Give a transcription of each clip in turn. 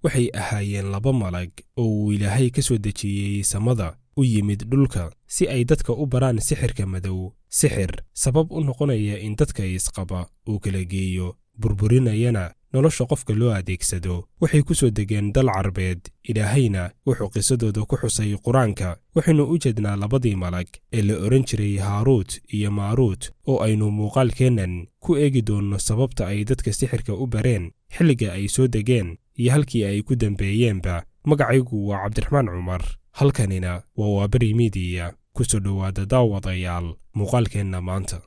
waxay ahaayeen laba malag oo uu Ilaahay ka soo dejiyey samada u yimid dhulka si ay dadka u baraan sixirka madow, sixir sabab u noqonaya in dadka isqaba uu kala geeyo, burburinayana nolosha qofka loo adeegsado. Waxay ku soo degeen dal Carbeed, Ilaahayna wuxuu qisadooda ku xusay Quraanka. Waxaynu u jeednaa labadii malag ee la oran jiray Haaruut iyo Maaruut oo aynu muuqaalkeennan ku eegi doonno sababta ay dadka sixirka u bareen, xilliga ay soo degeen iyo halkii ay ku dambeeyeenba. Magacaygu waa Cabdiraxmaan Cumar, halkanina waa Waaberi Media. ku soo dhawaada daawadayaal muuqaalkeenna maanta.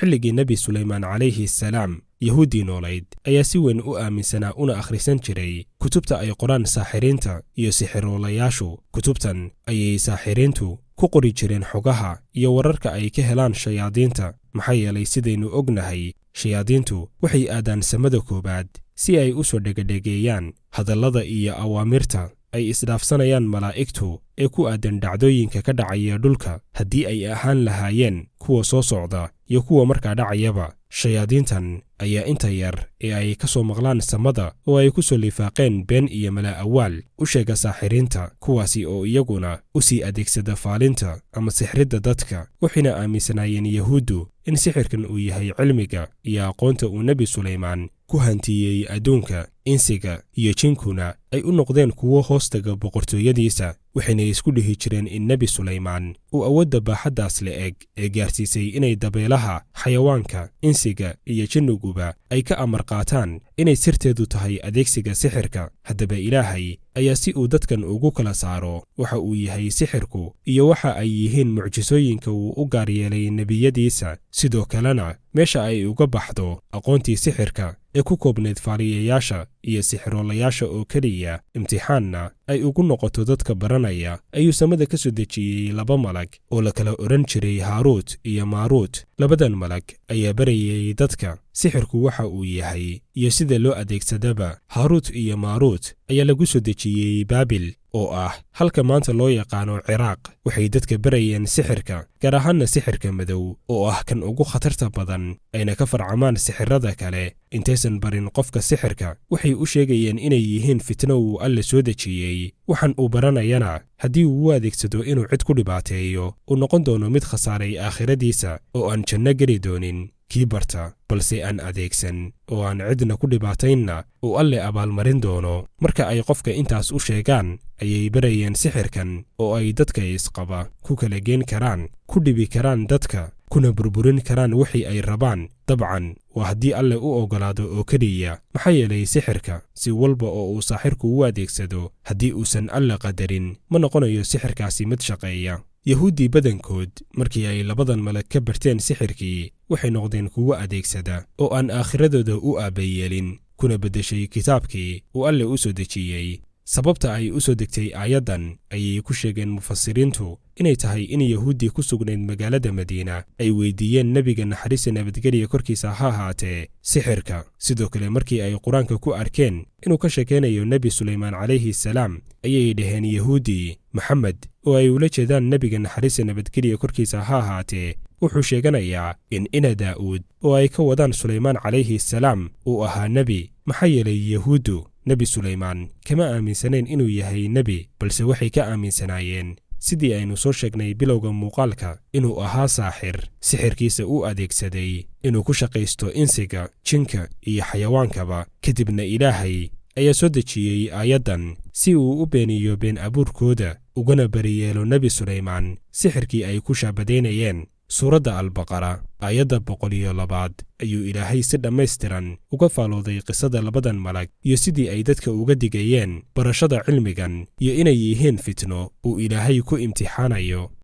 xilligii Nabi Suleymaan calayhi salaam, Yahuudi noolayd ayaa si weyn u aaminsanaa una akhrisan jiray kutubta ay qoraan saaxiriinta iyo sixiroolayaashu. Kutubtan ayay saaxiriintu ku qori jireen xogaha iyo wararka ay ka helaan shayaadiinta, maxaa yeelay sidaynu ognahay shayaadiintu waxay aadaan samada koobaad si ay u soo dhegadhegeeyaan hadallada iyo awaamirta ay isdhaafsanayaan malaa'igtu ee ku aadan dhacdooyinka ka dhacaya dhulka, haddii ay ahaan lahaayeen kuwa soo socda iyo kuwa markaa dhacayaba. shayaadiintan ayaa inta yar ee ay ka soo maqlaan samada oo ay ku soo lifaaqeen been iyo mala'awaal u sheega saaxiriinta, kuwaasi oo iyaguna u sii adeegsada faalinta ama sixridda dadka. waxayna aaminsanaayeen Yahuuddu in sixirkan uu yahay cilmiga iyo aqoonta uu Nabi Suleymaan ku hantiyey adduunka, insiga iyo jinkuna ay u noqdeen kuwo hoostaga boqortooyadiisa. waxayna isku dhihi jireen in Nabi Suleymaan uu awoodda baaxaddaas le'eg ee gaarsiisay inay dabeelaha, xayawaanka, insiga iyo jinniguba ay ka amar qaataan inay sirteedu tahay adeegsiga sixirka. haddaba Ilaahay ayaa si uu dadkan ugu kala saaro waxa uu yahay sixirku iyo waxa ay yihiin mucjisooyinka uu u gaar yeelay nebiyadiisa, sidoo kalena meesha ay uga baxdo aqoontii sixirka ee ku koobnayd faaliyayaasha iyo sixiroolayaasha oo keliya, imtixaanna ay ugu noqoto dadka baranaya, ayuu samada ka soo dejiyey laba malag oo la kala oran jiray Haaruut iyo Maaruut. labadan malag ayaa barayay dadka sixirku waxa uu yahay iyo sida loo adeegsadaba. Haaruut iyo Maaruut ayaa lagu soo dejiyey Baabil oo ah halka maanta loo yaqaano Ciraaq. waxay dadka barayeen sixirka, gaar ahaanna sixirka madow oo ah kan ugu khatarta badan, ayna ka farcamaan sixirada kale. intaysan barin qofka sixirka, waxay u sheegayeen inay yihiin fitno uu Alle soo dejiyey. waxaan uu baranayana haddii uu u adeegsado inuu cid ku dhibaateeyo, uu noqon doono mid khasaaray aakhiradiisa oo aan janno geli doonin. kii barta balse aan adeegsan oo aan cidna ku dhibaataynna uu Alle abaalmarin doono. marka ay qofka intaas u sheegaan, ayay barayeen sixirkan oo ay dadka isqaba ku kala geen karaan, ku dhibi karaan dadka, kuna burburin karaan wixii ay rabaan. dabcan waa haddii Alle u ogolaado oo keliya, maxaa yeelay sixirka si walba oo uu saaxirku u adeegsado, haddii uusan Alle qadarin ma noqonayo sixirkaasi mid shaqeeya. Yahuudi badankood markii ay labadan malag ka barteen sixirkii, waxay noqdeen kuwo adeegsada oo aan aakhiradooda u aabayeelin, kuna beddeshay kitaabkii uu Alle u soo dejiyey. sababta ay u soo degtay aayaddan ayay ku sheegeen mufasiriintu inay tahay in Yahuudi ku sugnayd magaalada Madiina ay weydiiyeen nebiga naxariista nabadgelya korkiisa ha ahaatee sixirka. sidoo kale markii ay Quraanka ku arkeen inuu ka sheekaynayo Nabi Suleymaan calayhi salaam, ayay dhaheen Yahuudi Maxamed, oo ay ula jeedaan nebiga naxariista nabadgelya korkiisa ha ahaatee, wuxuu sheeganayaa in Daa'uud oo ay ka wadaan Suleymaan calayhi salaam uu ahaa nebi. maxaa yeelay Yahuuddu Nabi Suleymaan kama aaminsanayn inuu yahay nebi, balse waxay ka aaminsanaayeen sidii aynu soo sheegnay bilowga muuqaalka inuu ahaa saaxir, sixirkiisa u adeegsaday inuu ku shaqaysto insiga, jinka iyo xayawaankaba. kadibna Ilaahay ayaa soo dejiyey aayaddan si uu u beeniyo been abuurkooda, ugana bariyeelo Nabi Suleymaan sixirkii ay ku shaabadaynayeen. suuradda Albaqara aayadda 102 ayuu Ilaahay si dhammaystiran uga faalooday qisada labadan malag iyo sidii ay dadka uga digayeen barashada cilmigan iyo inay yihiin fitno uu Ilaahay ku imtixaanayo.